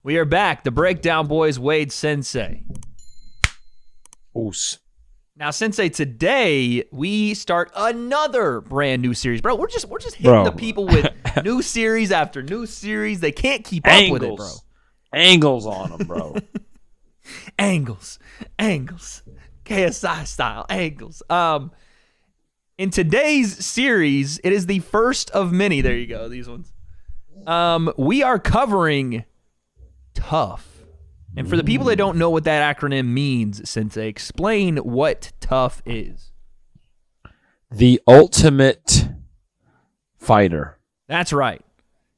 We are back. The Breakdown Boys, Wade Sensei. Oos. Now, Sensei, today we start another brand new series. Bro, we're just hitting the people with new series after new series. They can't keep up with it, bro. Angles on them, bro. Angles. KSI style angles. In today's series, it is the first of many. There you go, these ones. We are covering TUF. And for the people that don't know what that acronym means, Sensei, explain what TUF is. The Ultimate Fighter. That's right.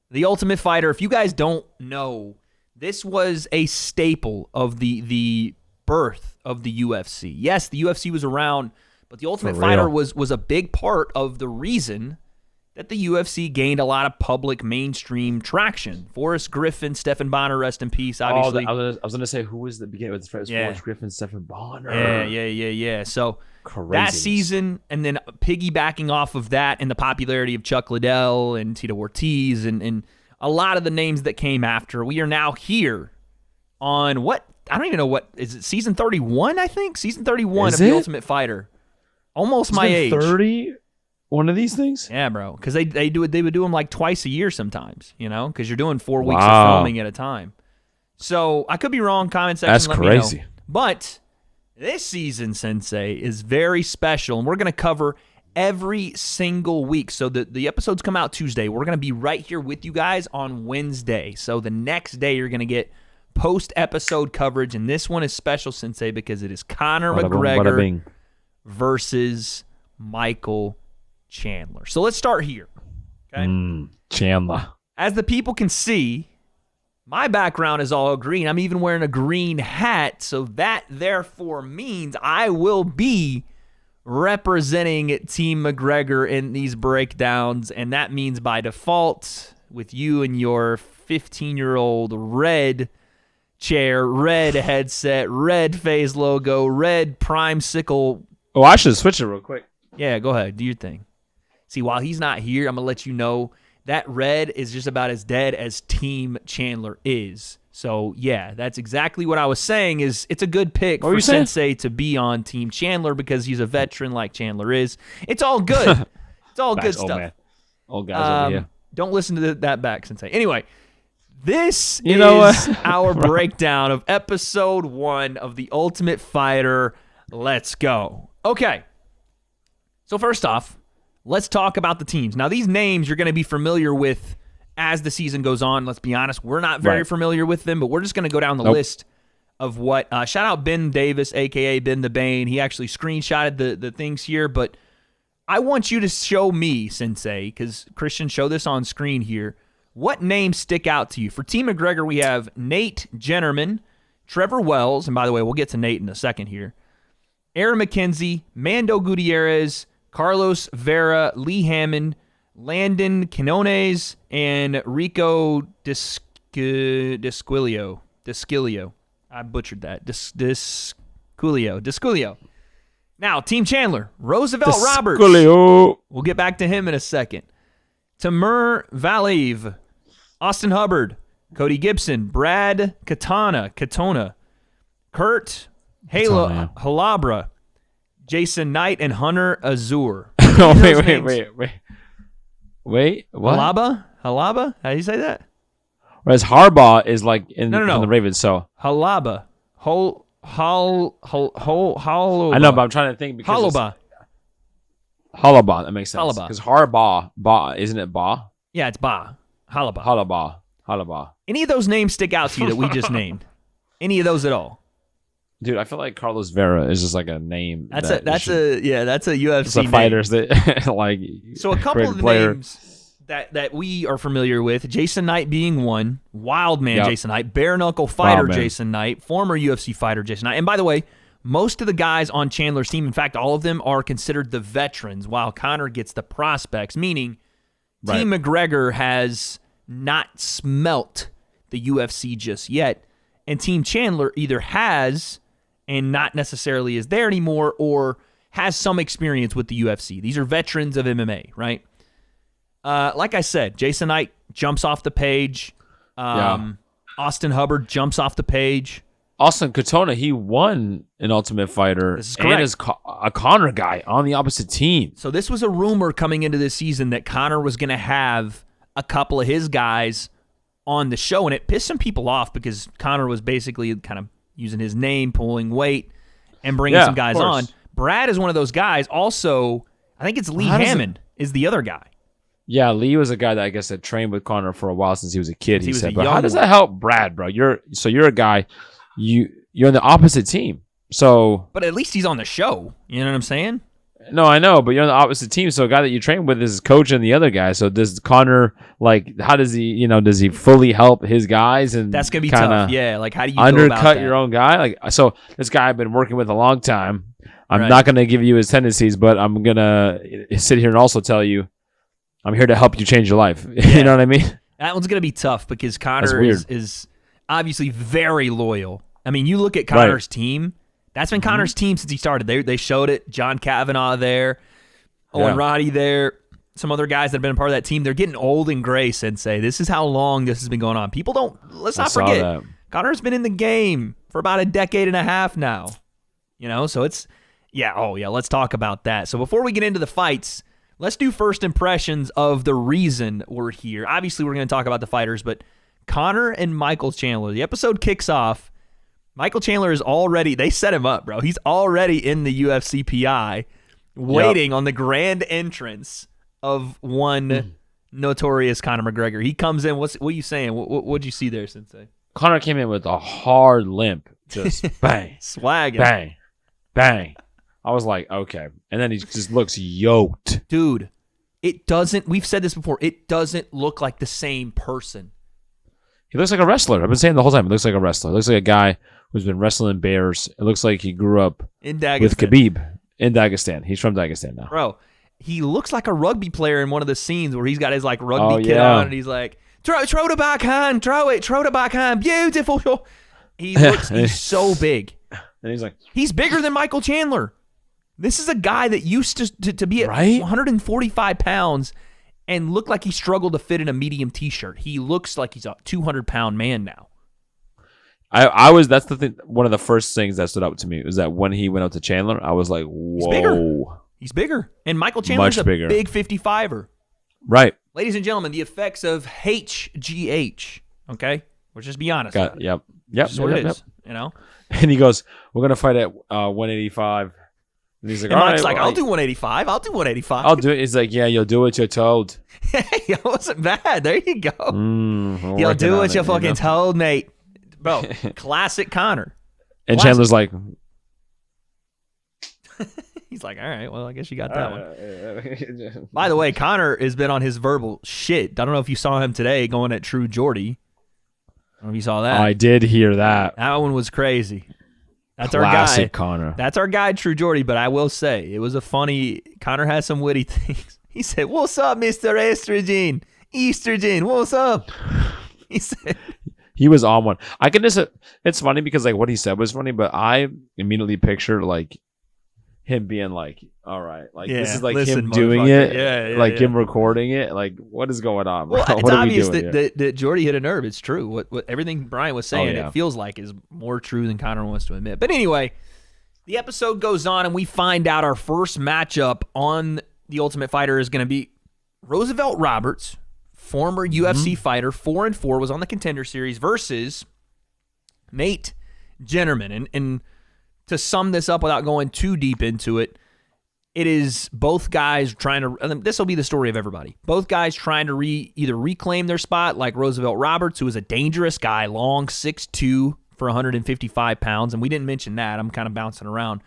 The Ultimate Fighter. If you guys don't know, this was a staple of the birth of the UFC. Yes, the UFC was around, but the Ultimate Fighter was a big part of the reason that the UFC gained a lot of public mainstream traction. Forrest Griffin, Stephan Bonner, rest in peace, obviously. I was going to say, who was the beginning with the first? Forrest Griffin, Stephan Bonner. Yeah. So Craziness. That season, and then piggybacking off of that and the popularity of Chuck Liddell and Tito Ortiz and a lot of the names that came after, we are now here on what? I don't even know what. Is it season 31, I think? Season 31 of The Ultimate Fighter. Almost my age. 30? One of these things? Yeah, bro. Because they would do them like twice a year sometimes, because you're doing 4 weeks of filming at a time. So I could be wrong. Comment section. That's crazy. Me know. But this season, Sensei, is very special, and we're going to cover every single week. So the episodes come out Tuesday. We're going to be right here with you guys on Wednesday. So the next day you're going to get post-episode coverage, and this one is special, Sensei, because it is Conor McGregor versus Michael Chandler. So let's start here. Okay? Chandler. As the people can see, my background is all green. I'm even wearing a green hat, so that therefore means I will be representing Team McGregor in these breakdowns, and that means by default, with you and your 15-year-old red chair, red headset, red phase logo, red prime sickle. Oh, I should switch it real quick. Yeah, go ahead. Do your thing. See, while he's not here, I'm going to let you know that red is just about as dead as Team Chandler is. So, yeah, that's exactly what I was saying is it's a good pick for Sensei to be on Team Chandler because he's a veteran like Chandler is. It's all good. It's all good stuff. Man. Old guys over here. Don't listen to that back, Sensei. Anyway, this is our breakdown of episode 1 of The Ultimate Fighter. Let's go. Okay. So first off, let's talk about the teams. Now, these names you're going to be familiar with as the season goes on. Let's be honest, we're not very familiar with them, but we're just going to go down the list of what. Shout out Ben Davis, a.k.a. Ben the Bane. He actually screenshotted the things here, but I want you to show me, Sensei, because Christian, show this on screen here. What names stick out to you? For Team McGregor, we have Nate Jennerman, Trevor Wells, and by the way, we'll get to Nate in a second here, Aaron McKenzie, Mando Gutierrez, Carlos Vera, Lee Hammond, Landon Quinones, and Rico Disquilio. I butchered that. Disquilio. Now, Team Chandler, Roosevelt Roberts. We'll get back to him in a second. Tamir Valiv, Austin Hubbard, Cody Gibson, Brad Katona, Kurt Halabra, Jason Knight, and Hunter Azur. Wait, what? Halaba? How do you say that? Whereas Harbaugh is like in the Ravens, so Halaba. I know, but I'm trying to think because Halaba, that makes sense. Because Harbaugh, isn't it Ba? Yeah, it's Ba. Halaba. Any of those names stick out to you that we just named? Any of those at all? Dude, I feel like Carlos Vera is just like a name. That's a UFC name. Fighters that like. So a couple of the names that we are familiar with, Jason Knight being one, Wildman Jason Knight, bare knuckle fighter Jason Knight, former UFC fighter Jason Knight. And by the way, most of the guys on Chandler's team, in fact, all of them are considered the veterans, while Conor gets the prospects, meaning Team McGregor has not smelt the UFC just yet, and Team Chandler either has and not necessarily is there anymore, or has some experience with the UFC. These are veterans of MMA, right? Like I said, Jason Knight jumps off the page. On Austin Hubbard jumps off the page. Austin Katona, he won an Ultimate Fighter. This is correct. And is a Conor guy on the opposite team. So this was a rumor coming into this season that Conor was going to have a couple of his guys on the show, and it pissed some people off because Conor was basically kind of using his name, pulling weight, and bringing some guys on. Brad is one of those guys. Also, I think it's Lee Hammond is the other guy. Yeah, Lee was a guy that I guess had trained with Conor for a while since he was a kid. He said, but how does that help Brad, bro? You're a guy, you're on the opposite team. So, but at least he's on the show. You know what I'm saying? No, I know, but you're on the opposite team. So a guy that you train with is coaching the other guy. So does Conor, how does he, does he fully help his guys? And that's gonna be tough. Yeah, how do you undercut your own guy? So this guy I've been working with a long time. I'm not gonna give you his tendencies, but I'm gonna sit here and also tell you, I'm here to help you change your life. Yeah. You know what I mean? That one's gonna be tough because Conor is obviously very loyal. I mean, you look at Conor's team. That's been Conor's team since he started. They showed it. John Kavanaugh there, Owen Roddy there, some other guys that have been a part of that team. They're getting old and gray, Sensei. This is how long this has been going on. Let's not forget, Conor's been in the game for about a decade and a half now. So it's, let's talk about that. So before we get into the fights, let's do first impressions of the reason we're here. Obviously, we're going to talk about the fighters, but Conor and Michael Chandler. The episode kicks off. Michael Chandler is already, they set him up, bro. He's already in the UFC PI waiting on the grand entrance of one notorious Conor McGregor. He comes in, what are you saying? What'd you see there, Sensei? Conor came in with a hard limp, just bang. Swagging. Bang. Bang. I was like, okay. And then he just looks yoked. Dude, we've said this before, it doesn't look like the same person. He looks like a wrestler. I've been saying the whole time, he looks like a wrestler. He looks like a guy who's been wrestling bears. It looks like he grew up in Dagestan with Khabib in Dagestan. He's from Dagestan now. Bro, he looks like a rugby player in one of the scenes where he's got his rugby kit on and he's like, throw the backhand, throw the backhand, beautiful. He's so big. And he's like, he's bigger than Michael Chandler. This is a guy that used to be at 145 pounds and looked like he struggled to fit in a medium t-shirt. He looks like he's a 200-pound man now. That's the thing. One of the first things that stood out to me was that when he went out to Chandler, I was like, whoa. He's bigger. And Michael Chandler's a big 55er. Right. Ladies and gentlemen, the effects of HGH. Okay? We'll just be honest. Yep. That's what it is. And he goes, we're going to fight at 185. And he's like, Mike's like, I'll do 185. I'll do it. He's like, yeah, you'll do what you're told. Hey, it wasn't bad. There you go. You'll do what you're fucking told, mate. Bro, classic Conor. And Chandler's like, he's like, all right, well, I guess you got that one. By the way, Conor has been on his verbal shit. I don't know if you saw him today going at True Geordie. I don't know if you saw that. I did hear that. That one was crazy. That's Classic our guy. Conor. That's our guy, True Geordie, but I will say, it was a funny, Conor has some witty things. He said, what's up, Mr. Estrogen? Estrogen, what's up? He said... He was on one. I can just. It's funny because what he said was funny, but I immediately pictured him being like, "All right, this is him doing it, him recording it. What is going on? Well, what it's obvious that Jordy hit a nerve. It's true. What everything Brian was saying, it feels like is more true than Conor wants to admit. But anyway, the episode goes on, and we find out our first matchup on the Ultimate Fighter is going to be Roosevelt Roberts, former UFC fighter, 4-4, was on the Contender Series, versus Nate Jennerman. And to sum this up without going too deep into it, it is both guys trying to, and this will be the story of everybody, both guys trying to either reclaim their spot, like Roosevelt Roberts, who is a dangerous guy, long, 6'2", for 155 pounds, and we didn't mention that. I'm kind of bouncing around.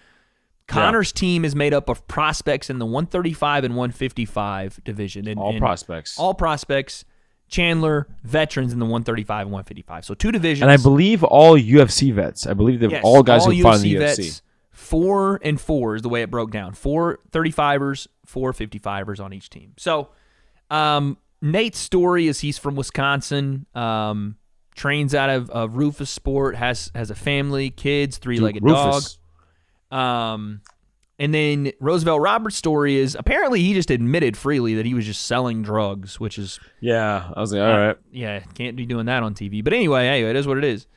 Conor's team is made up of prospects in the 135 and 155 division. And, prospects. All prospects. Chandler, veterans in the 135 and 155. So two divisions. And I believe all UFC vets. I believe they're all guys who fought in the UFC. Vets, 4-4 is the way it broke down. 4 35ers, 4 55ers on each team. So Nate's story is he's from Wisconsin, trains out of Rufus Sport, has a family, kids, 3-legged dog. And then Roosevelt Roberts' story is apparently he just admitted freely that he was just selling drugs, which is... Yeah, I was like, all right. Yeah, can't be doing that on TV. But anyway, hey, it is what it is.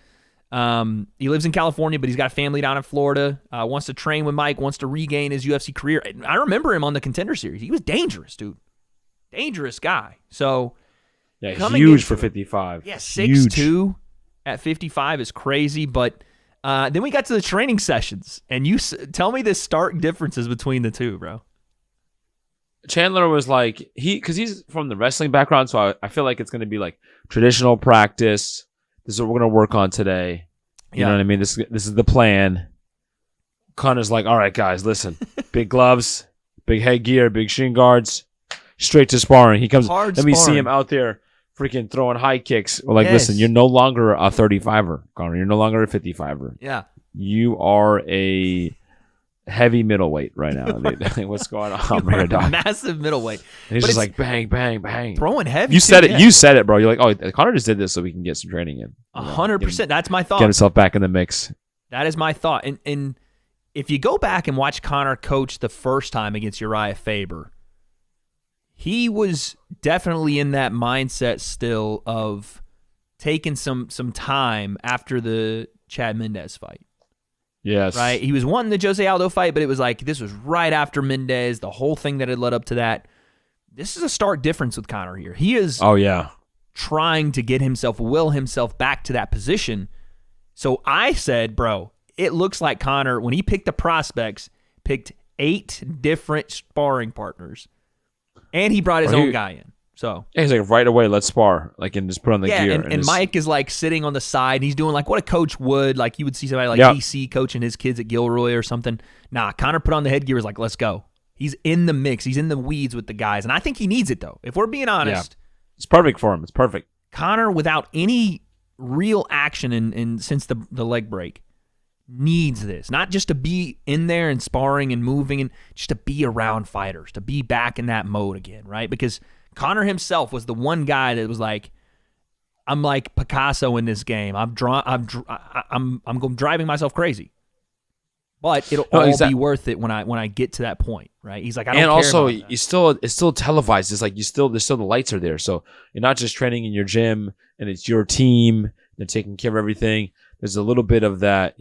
He lives in California, but he's got a family down in Florida, wants to train with Mike, wants to regain his UFC career. I remember him on the Contender Series. He was dangerous, dude. Dangerous guy. So... Yeah, huge for 55. Yeah, 6'2" at 55 is crazy, but... then we got to the training sessions, and you tell me the stark differences between the two, bro. Chandler was like, because he's from the wrestling background, so I feel like it's going to be like traditional practice. This is what we're going to work on today. You know what I mean? This is the plan. Conor's like, all right, guys, listen. Big gloves, big headgear, big shin guards, straight to sparring. He comes, let me see him out there freaking throwing high kicks. We're like, listen, you're no longer a 35er, Conor. You're no longer a 55er. Yeah. You are a heavy middleweight right now. What's going on right here, dog? Massive middleweight. And he's just like, bang, bang, bang. Throwing heavy. You said it. Yeah. You said it, bro. You're like, oh, Conor just did this so we can get some training in. 100%. That's my thought. Get himself back in the mix. That is my thought. And if you go back and watch Conor coach the first time against Uriah Faber, he was definitely in that mindset still of taking some time after the Chad Mendez fight. Yes. Right? He was wanting the Jose Aldo fight, but it was like this was right after Mendez, the whole thing that had led up to that. This is a stark difference with Conor here. He is trying to get will himself back to that position. So I said, bro, it looks like Conor, when he picked the prospects, picked 8 different sparring partners. And he brought his own guy in. So yeah, he's like, right away, let's spar. Like, and just put on the gear. And Mike is like sitting on the side. And he's doing like what a coach would. Like you would see somebody like DC coaching his kids at Gilroy or something. Nah, Conor put on the headgear, was like, let's go. He's in the mix. He's in the weeds with the guys. And I think he needs it, though. If we're being honest. Yeah. It's perfect for him. It's perfect. Conor, without any real action in since the leg break, needs this. Not just to be in there and sparring and moving, and just to be around fighters, to be back in that mode again, right? Because Conor himself was the one guy that was like, I'm like Picasso in this game. I'm driving myself crazy. But it'll all be worth it when I get to that point, right? He's like, I don't care. And also, it's still televised. It's like there's still the lights are there, so you're not just training in your gym and it's your team. They're taking care of everything. There's a little bit of that,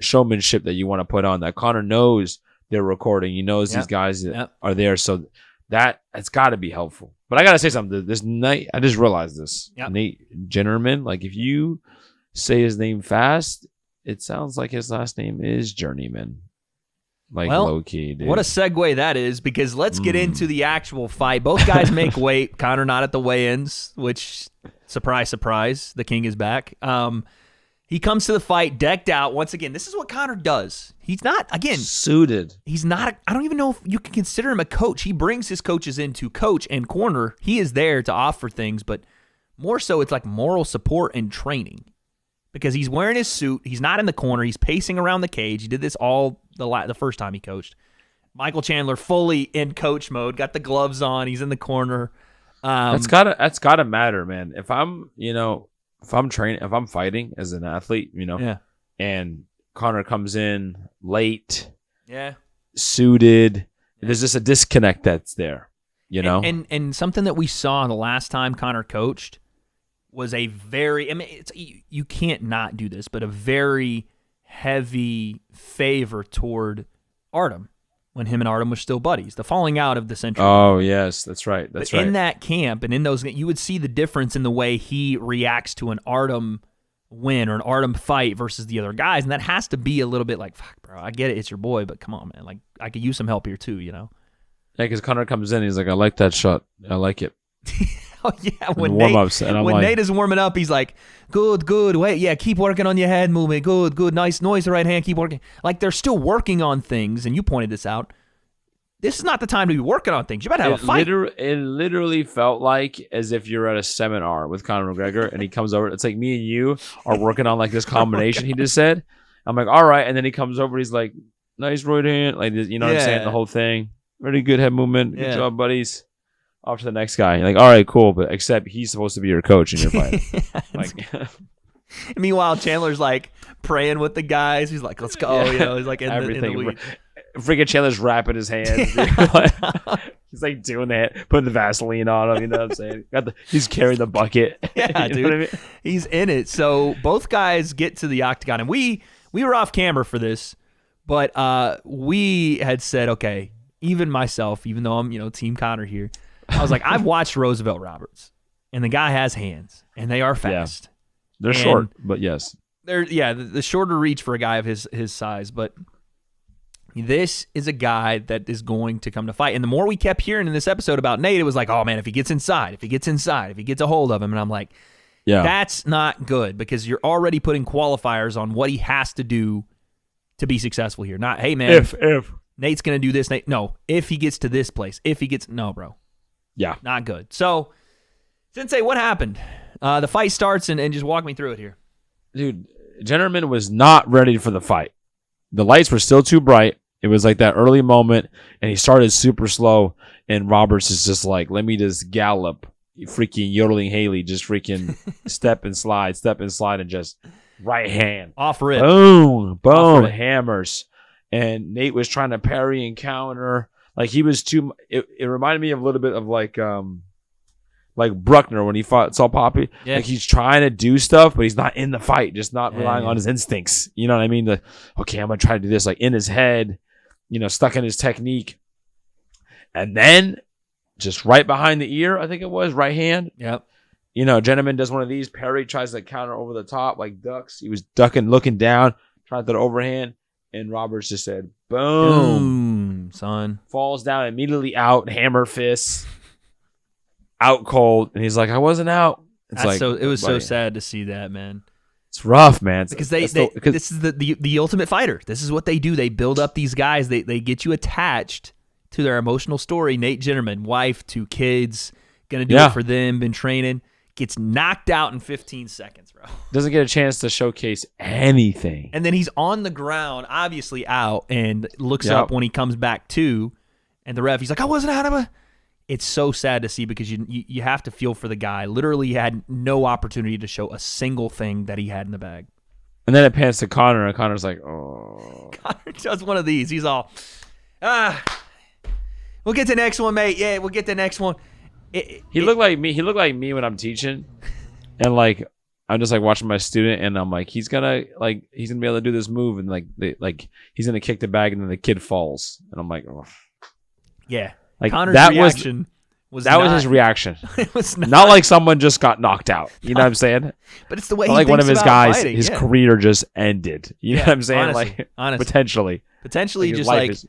showmanship that you want to put on. That Conor knows they're recording. He knows these guys are there, so it's got to be helpful. But I gotta say something. This night, I just realized this. Nate Jennerman. Like, if you say his name fast, it sounds like his last name is Journeyman. Like, low key, dude. What a segue that is, because let's get into the actual fight. Both guys make weight. Conor not at the weigh-ins, which, surprise, surprise, the king is back. He comes to the fight decked out. Once again, this is what Conor does. He's not, again, suited. He's not, I don't even know if you can consider him a coach. He brings his coaches in to coach and corner. He is there to offer things, but more so it's like moral support and training. Because he's wearing his suit. He's not in the corner. He's pacing around the cage. He did this all the first time he coached. Michael Chandler fully in coach mode. Got the gloves on. He's in the corner. That's gotta matter, man. If I'm training, if I'm fighting as an athlete, and Conor comes in late, suited, there's just a disconnect that's there, And something that we saw the last time Conor coached was a very, you can't not do this, but a very heavy favor toward Artem when him and Artem were still buddies. The falling out of the century. Oh, yes, that's right. But in that camp and in those, you would see the difference in the way he reacts to an Artem win or an Artem fight versus the other guys, and that has to be a little bit like, fuck, bro, I get it, it's your boy, but come on, man, like I could use some help here too, Yeah, because Conor comes in, he's like, I like that shot, I like it. Oh yeah, when Nate is warming up, he's like, good, wait, yeah, keep working on your head movement, good, nice noise, the right hand, keep working. Like they're still working on things, and you pointed this out. This is not the time to be working on things. You better have a fight. It literally felt like as if you're at a seminar with Conor McGregor, and he comes over. It's like me and you are working on like this combination he just said. I'm like, all right, and then he comes over. He's like, nice right hand, like what I'm saying, the whole thing. Very good head movement. Good job, buddies. Off to the next guy. You're like, all right, cool, but except he's supposed to be your coach in your fight. Meanwhile, Chandler's like praying with the guys. He's like, let's go. He's like in the weed. freaking Chandler's wrapping his hands. He's like doing that, putting the Vaseline on him. You know what I'm saying? He's carrying the bucket. Yeah, dude. What I mean? He's in it. So both guys get to the octagon, and we were off camera for this, but we had said, okay, even myself, even though I'm Team Conor here, I was like, I've watched Roosevelt Roberts, and the guy has hands, and they are fast. Yeah. They're short, but yes. They're the shorter reach for a guy of his size, but this is a guy that is going to come to fight. And the more we kept hearing in this episode about Nate, it was like, oh man, if he gets inside, if he gets a hold of him, and I'm like, that's not good, because you're already putting qualifiers on what he has to do to be successful here. Not, hey man, if Nate's gonna do this, no, if he gets to this place, no, bro, not good. So, Sensei, what happened? The fight starts, and just walk me through it here. Dude, Jennerman was not ready for the fight. The lights were still too bright. It was like that early moment, and he started super slow, and Roberts is just like, let me just gallop, freaking yodeling Haley, just freaking step and slide, and just right hand. Off rip. Boom, hammers. And Nate was trying to parry and counter. Like, he was too, it reminded me of a little bit of like Bruckner when he saw Poppy. Yeah. Like, he's trying to do stuff, but he's not in the fight, just not relying on his instincts. You know what I mean? Okay, I'm going to try to do this, like in his head, stuck in his technique. And then just right behind the ear, I think it was, right hand. Yep. Jennerman does one of these. Perry tries to counter over the top, like ducks. He was ducking, looking down, trying to throw the overhand. And Roberts just said, boom, son. Falls down, immediately out, hammer fists. Out cold, and he's like, I wasn't out. It's like, so it was so sad to see that, man. It's rough, man. Because this is the ultimate fighter. This is what they do. They build up these guys. They get you attached to their emotional story. Nate Jennerman, wife, 2 kids, gonna do it for them. Been training. Gets knocked out in 15 seconds, bro. Doesn't get a chance to showcase anything. And then he's on the ground, obviously out, and looks up when he comes back to, and the ref, he's like, I wasn't out of a. It's so sad to see, because you have to feel for the guy. Literally, he had no opportunity to show a single thing that he had in the bag. And then it pans to Conor, and Conor's like, oh. Conor does one of these. He's all, we'll get to the next one, mate. Yeah, we'll get to the next one. He looked like me. He looked like me when I'm teaching, and like I'm just like watching my student, and I'm like, he's gonna be able to do this move, and he's gonna kick the bag, and then the kid falls, and I'm like, oh. Yeah. Like, Conor's reaction was his reaction. It was not like someone just got knocked out. You know what I'm saying? But it's the way not he like thinks one of his about guys, fighting. his career just ended. You know what I'm saying? Honestly. Potentially like, just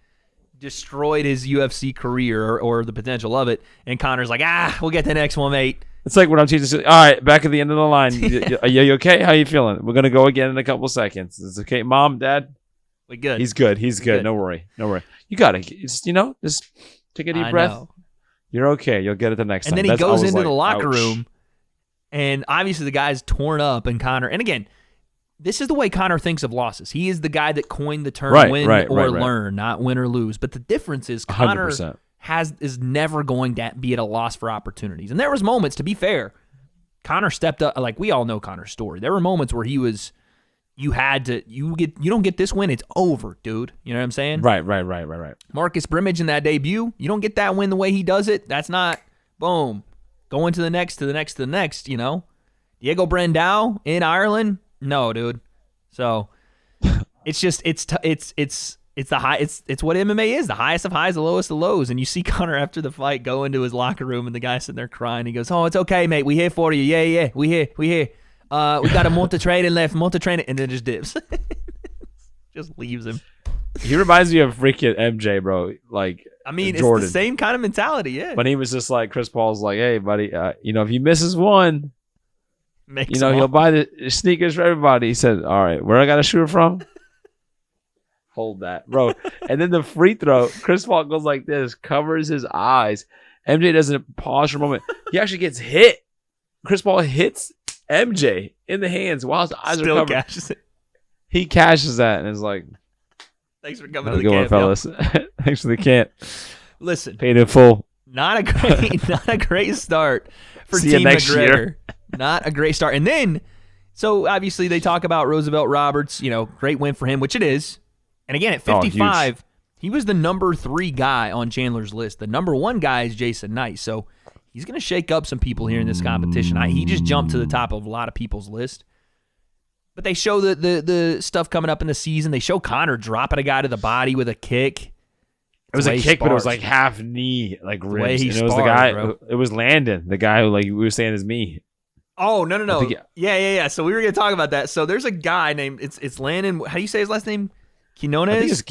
destroyed his UFC career or the potential of it. And Conor's like, we'll get the next one, mate. It's like when I'm teaching. All right, back at the end of the line. Are you okay? How you feeling? We're gonna go again in a couple seconds. It's okay, Mom, Dad. We good. He's good. No worry. You got it. Just take a deep breath. Know. You're okay. You'll get it the next time. And then he goes into the locker room, and obviously the guy's torn up, and Conor. And again, this is the way Conor thinks of losses. He is the guy that coined the term win or learn, not win or lose. But the difference is Conor 100%. is never going to be at a loss for opportunities. And there was moments, to be fair, Conor stepped up. Like, we all know Conor's story. There were moments where he was. You don't get this win, it's over, dude. You know what I'm saying? Right. Marcus Brimage in that debut, you don't get that win the way he does it. That's not, boom, going to the next. Diego Brandao in Ireland, no, dude. So it's just it's what MMA is, the highest of highs, the lowest of lows. And you see Conor after the fight go into his locker room, and the guy sitting there crying. He goes, "Oh, it's okay, mate. We here for you. Yeah, we here. We got a month of training left, and then just dips. Just leaves him. He reminds me of freaking MJ, bro. Like, I mean, Jordan. It's the same kind of mentality, yeah. But he was just like, Chris Paul's like, hey, buddy, if he misses one, he'll buy the sneakers for everybody. He said, all right, where I got to shoot it from? Hold that, bro. And then the free throw, Chris Paul goes like this, covers his eyes. MJ doesn't pause for a moment. He actually gets hit. Chris Paul hits MJ in the hands while his eyes are covered. Cashes it. He cashes that and is like, thanks for coming to the camp, fellas. Thanks for the camp. Listen, paid in full. Not a great start for See Team you next McGregor. Year. Not a great start. And then, so obviously they talk about Roosevelt Roberts, great win for him, which it is. And again, at 55, He was the number 3 guy on Chandler's list. The number 1 guy is Jason Knight. So he's going to shake up some people here in this competition. He just jumped to the top of a lot of people's list. But they show the stuff coming up in the season. They show Conor dropping a guy to the body with a kick. It was a kick, but it was like half knee, like ribs. And it was the guy. Bro. It was Landon, the guy who like we were saying is me. Oh no! Yeah. So we were gonna talk about that. So there's a guy named it's Landon. How do you say his last name? Quinones. I think it's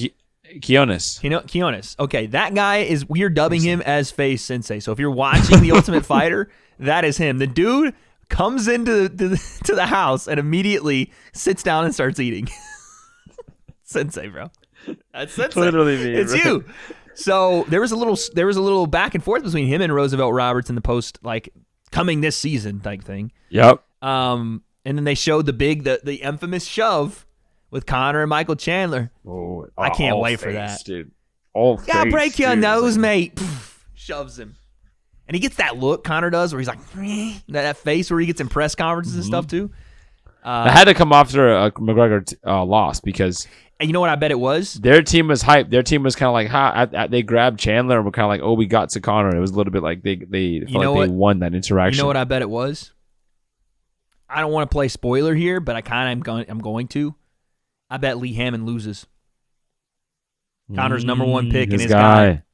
Quinones. Quinones. Okay, that guy we are dubbing him as Face Sensei. So if you're watching The Ultimate Fighter, that is him. The dude comes into the house and immediately sits down and starts eating. Sensei, bro. That's Sensei. Literally me. It's right? you. So there was a little back and forth between him and Roosevelt Roberts in the post, like coming this season type thing. Yep. And then they showed the infamous shove with Conor and Michael Chandler. Oh, I can't wait for that, dude. Gotta break your nose, mate. Shoves him, and he gets that look Conor does, where he's like that face where he gets in press conferences and stuff too. It had to come after a McGregor loss because. And you know what I bet it was? Their team was hyped. Their team was kind of like, they grabbed Chandler and were kind of like, oh, we got to Conor. It was a little bit like they felt like they won that interaction. You know what I bet it was? I don't want to play spoiler here, but I'm going to. I bet Lee Hammond loses. Conor's number 1 pick and his guy.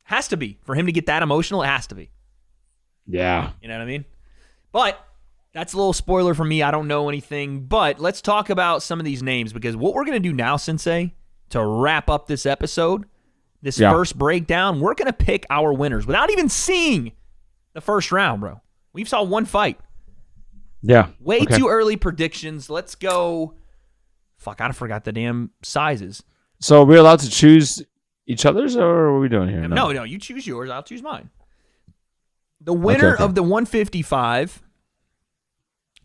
Has to be. For him to get that emotional, it has to be. Yeah. You know what I mean? But that's a little spoiler for me. I don't know anything. But let's talk about some of these names, because what we're going to do now, Sensei, to wrap up this episode, first breakdown, we're going to pick our winners without even seeing the first round, bro. We saw one fight. Yeah. Way too early predictions. Let's go. Fuck, I forgot the damn sizes. So are we allowed to choose each other's, or what are we doing here? No, you choose yours. I'll choose mine. The winner of the 155...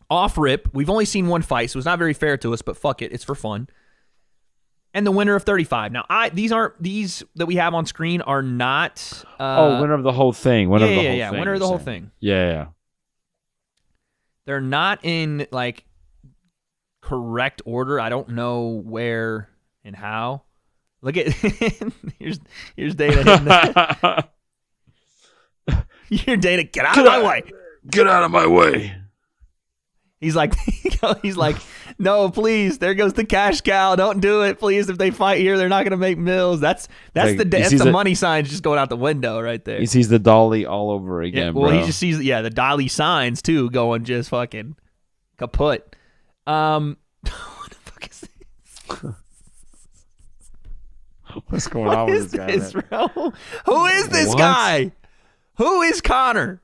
off rip, we've only seen one fight, so it's not very fair to us, but fuck it, it's for fun. And the winner of 35. Now, these that we have on screen are not. Winner of the whole thing. Winner of the whole thing. Yeah. They're not in like correct order. I don't know where and how. Look at here's Dana hitting that. Here, Dana, get out of my way. Get out of my way. He's like, no, please. There goes the cash cow. Don't do it, please. If they fight here, they're not going to make mills. That's the money signs just going out the window right there. He sees the dolly all over again. Well, bro. he just sees the dolly signs too going just fucking kaput. What the fuck is this? What's going on with this guy, bro? Who is this guy? Who is Conor?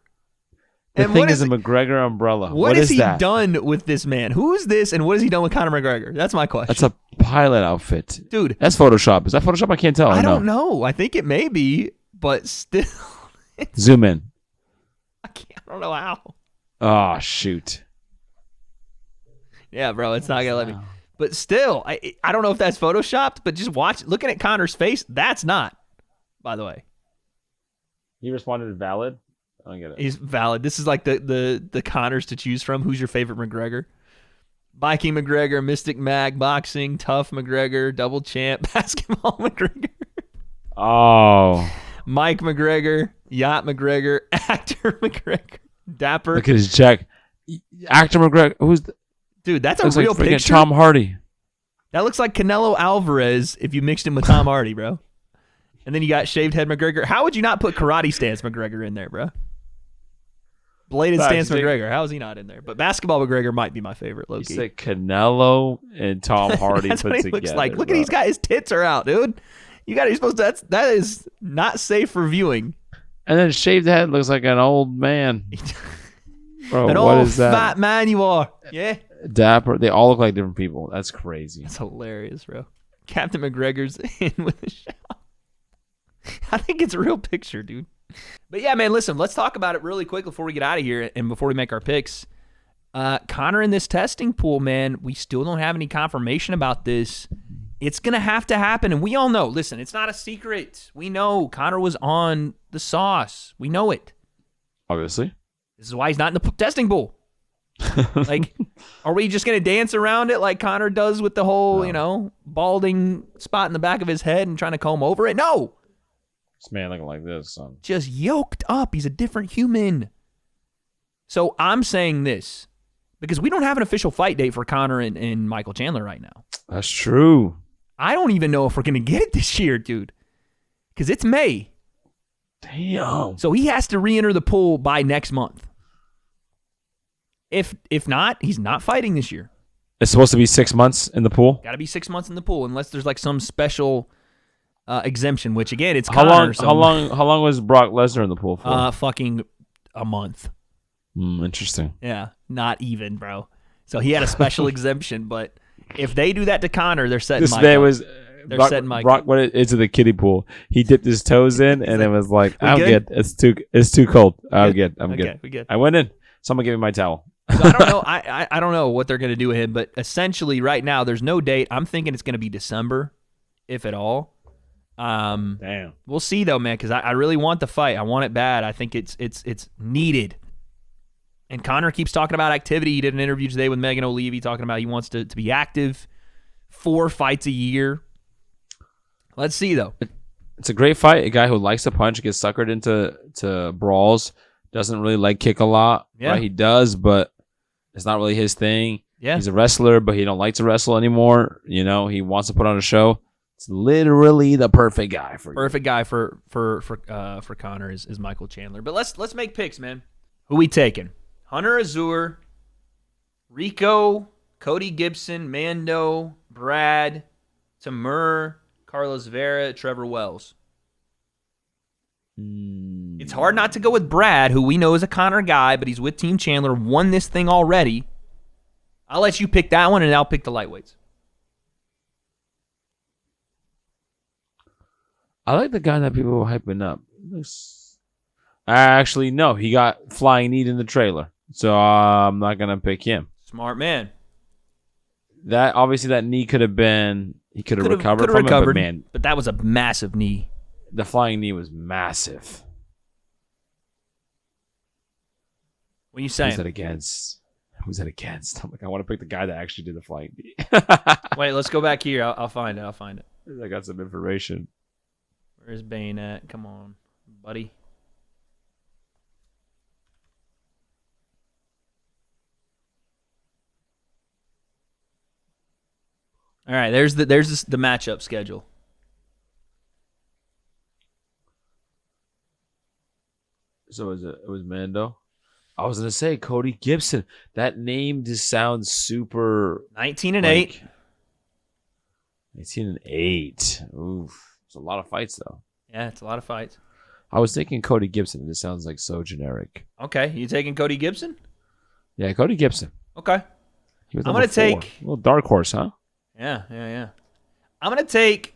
The thing is a McGregor umbrella. What has he that? done with this man? Who is this, and what has he done with Conor McGregor? That's my question. That's a pilot outfit. Dude. That's Photoshop. Is that Photoshop? I can't tell. I don't know. I think it may be, but still. Zoom in. I don't know how. Oh, shoot. Yeah, bro, it's not going to let me. But still, I don't know if that's Photoshopped, but just looking at Conor's face, that's not, by the way. He responded valid? I don't get it. He's valid. This is like the Conors to choose from. Who's your favorite McGregor? Viking McGregor, Mystic Mac, boxing, TUF McGregor, double champ, basketball McGregor. Oh. Mike McGregor, Yacht McGregor, actor McGregor, Dapper. Look at his check. Actor McGregor. Dude, that's a real picture. Tom Hardy. That looks like Canelo Alvarez if you mixed him with Tom Hardy, bro. And then you got shaved head McGregor. How would you not put karate stance McGregor in there, bro? Bladed stance McGregor. How is he not in there? But basketball McGregor might be my favorite, low-key. You said Canelo and Tom Hardy that's put what he together. Looks like. Look at these guys. His tits are out, dude. You're supposed to. That is not safe for viewing. And then shaved head looks like an old man. Bro, an what old is that? Fat man you are. Yeah. Dapper. They all look like different people. That's crazy. That's hilarious, bro. Captain McGregor's in with a shout. I think it's a real picture, dude. But yeah, man, listen, let's talk about it really quick before we get out of here and before we make our picks. Conor in this testing pool, man, we still don't have any confirmation about this. It's going to have to happen, and we all know. Listen, it's not a secret. We know Conor was on the sauce. We know it. Obviously. This is why he's not in the testing pool. Like, are we just going to dance around it like Conor does with the whole, balding spot in the back of his head and trying to comb over it? No. This man looking like this, son. Just yoked up. He's a different human. So I'm saying this because we don't have an official fight date for Conor and Michael Chandler right now. That's true. I don't even know if we're going to get it this year, dude, because it's May. Damn. So he has to re-enter the pool by next month. If not, he's not fighting this year. It's supposed to be 6 months in the pool? Got to be 6 months in the pool unless there's like some special exemption, which again, it's how Conor. How long was Brock Lesnar in the pool for? Fucking a month. Interesting. Yeah, not even, bro. So he had a special exemption, but if they do that to Conor, they're setting Mike up. They're setting Mike Brock went into the kiddie pool. He dipped his toes in, and it was like, I'm good. It's too cold. I'm good. We good. I went in. Someone give me my towel. So I don't know. I don't know what they're going to do with him, but essentially right now there's no date. I'm thinking it's going to be December, if at all. Damn. We'll see though, man, because I really want the fight. I want it bad. I think it's needed. And Conor keeps talking about activity. He did an interview today with Megan O'Leary talking about he wants to be active, 4 fights a year. Let's see though. It's a great fight. A guy who likes to punch, gets suckered into brawls, doesn't really like kick a lot. Yeah. Right? He does, but it's not really his thing. Yeah. He's a wrestler, but he don't like to wrestle anymore. He wants to put on a show. It's literally the perfect guy for you. Perfect guy for Conor is Michael Chandler. But let's make picks, man. Who we taking? Hunter Azure, Rico, Cody Gibson, Mando, Brad, Tamur, Carlos Vera, Trevor Wells. It's hard not to go with Brad, who we know is a Conor guy, but he's with Team Chandler, won this thing already. I'll let you pick that one, and I'll pick the lightweights. I like the guy that people were hyping up. Actually, no. He got flying knee in the trailer, so I'm not going to pick him. Smart man. Obviously, that knee could have been... He could have recovered from it, but man... But that was a massive knee. The flying knee was massive. What are you saying? Who's that against? I'm like, I want to pick the guy that actually did the flying knee. Wait, let's go back here. I'll find it. I got some information. Where's Bane at? Come on, buddy. All right, there's the matchup schedule. So it was Mando. I was gonna say Cody Gibson. That name just sounds super. 19-8. 19-8. Oof, it's a lot of fights though. Yeah, it's a lot of fights. I was thinking Cody Gibson. It just sounds like so generic. Okay, you taking Cody Gibson? Yeah, Cody Gibson. Okay. He was I'm gonna take a little dark horse, huh? Yeah. I'm gonna take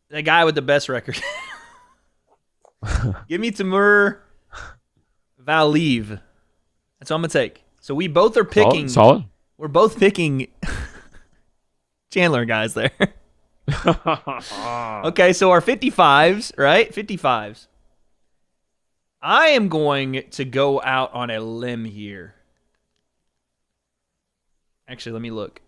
the guy with the best record. Give me Tamur Valiv. That's what I'm gonna take. So we both are picking. Solid. We're both picking Chandler guys there. Okay, so our 55s, right? 55s. I am going to go out on a limb here. Actually, let me look.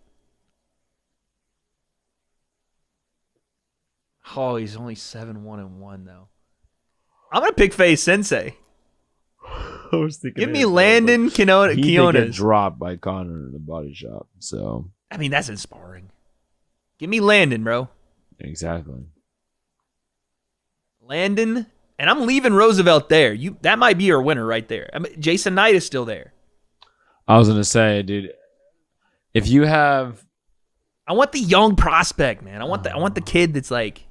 Oh, he's only 7-1-1 though. I'm gonna pick Faye Sensei. I was thinking give me Landon Quinones. He did get dropped by Conor in the body shop. So I mean, that's inspiring. Give me Landon, bro. Exactly. Landon, and I'm leaving Roosevelt there. That might be your winner right there. I mean, Jason Knight is still there. I was gonna say, dude, if you have, I want the young prospect, man. I want the kid that's like,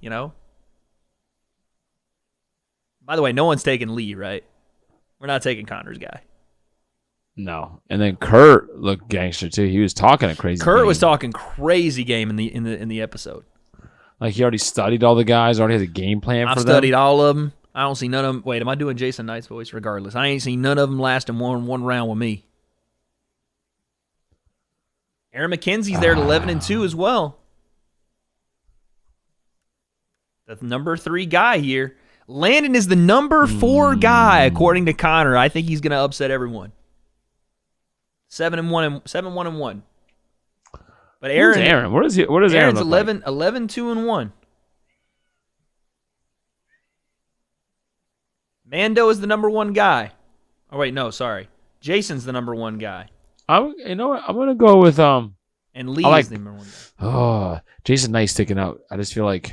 By the way, no one's taking Lee, right? We're not taking Conor's guy. No. And then Kurt looked gangster too. He was talking a crazy Kurt game. was talking crazy game in the episode. Like he already studied all the guys, already has a game plan for them. I've studied all of them. I don't see none of them. Wait, am I doing Jason Knight's voice? Regardless, I ain't seen none of them lasting one round with me. Aaron McKenzie's there at 11-2 as well. The number 3 guy here. Landon is the number 4 guy, according to Conor. I think he's going to upset everyone. 7-1-1. But Aaron, what is he? What does Aaron look 11, like? 11-2-1. Mando is the number one guy. Oh wait, no, sorry. Jason's the number one guy. You know what? I'm gonna go with And Lee is the number one guy. Oh, Jason Knight's sticking out. I just feel like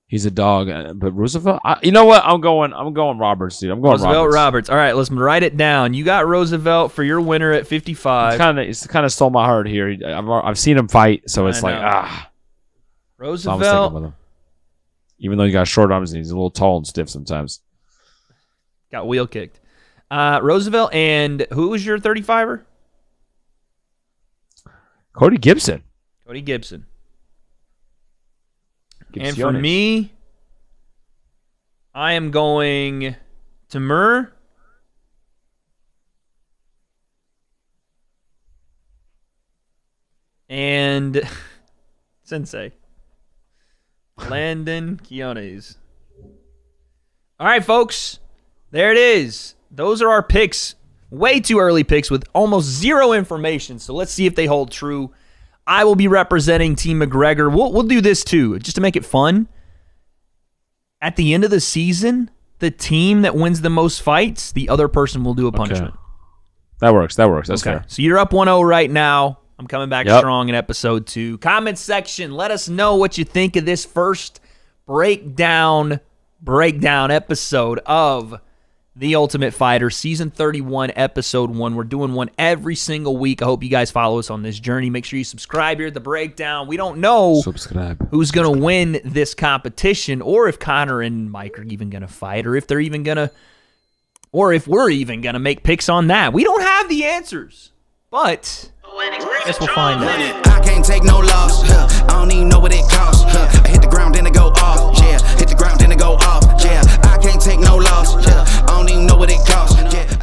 he's a dog. But Roosevelt, you know what? I'm going Roberts, dude. I'm going Roberts. All right, let's write it down. You got Roosevelt for your winner at 55. It's kind of stole my heart here. I've seen him fight, so it's Roosevelt. So I'm sticking with him. Even though he got short arms and he's a little tall and stiff sometimes. Got wheel kicked. Roosevelt, and who was your 35er? Cody Gibson. And for me, I am going Timur. And Sensei. Landon Quiones. All right, folks. There it is. Those are our picks. Way too early picks with almost zero information. So let's see if they hold true. I will be representing Team McGregor. We'll do this too, just to make it fun. At the end of the season, the team that wins the most fights, the other person will do a punishment. Okay. That works. That's fair. So you're up 1-0 right now. I'm coming back strong in episode 2. Comment section. Let us know what you think of this first breakdown episode of The Ultimate Fighter, Season 31, Episode 1. We're doing one every single week. I hope you guys follow us on this journey. Make sure you subscribe here at The Breakdown. We don't know who's going to win this competition, or if Conor and Mike are even going to fight, or if they're even going to, or if we're even going to make picks on that. We don't have the answers, but I guess we'll find out. I can't take no loss. I don't even know what it costs. I hit the ground, then it go off. Yeah, hit the ground, then it go off. Yeah, I can't take no loss. I don't even know what it costs. Yeah.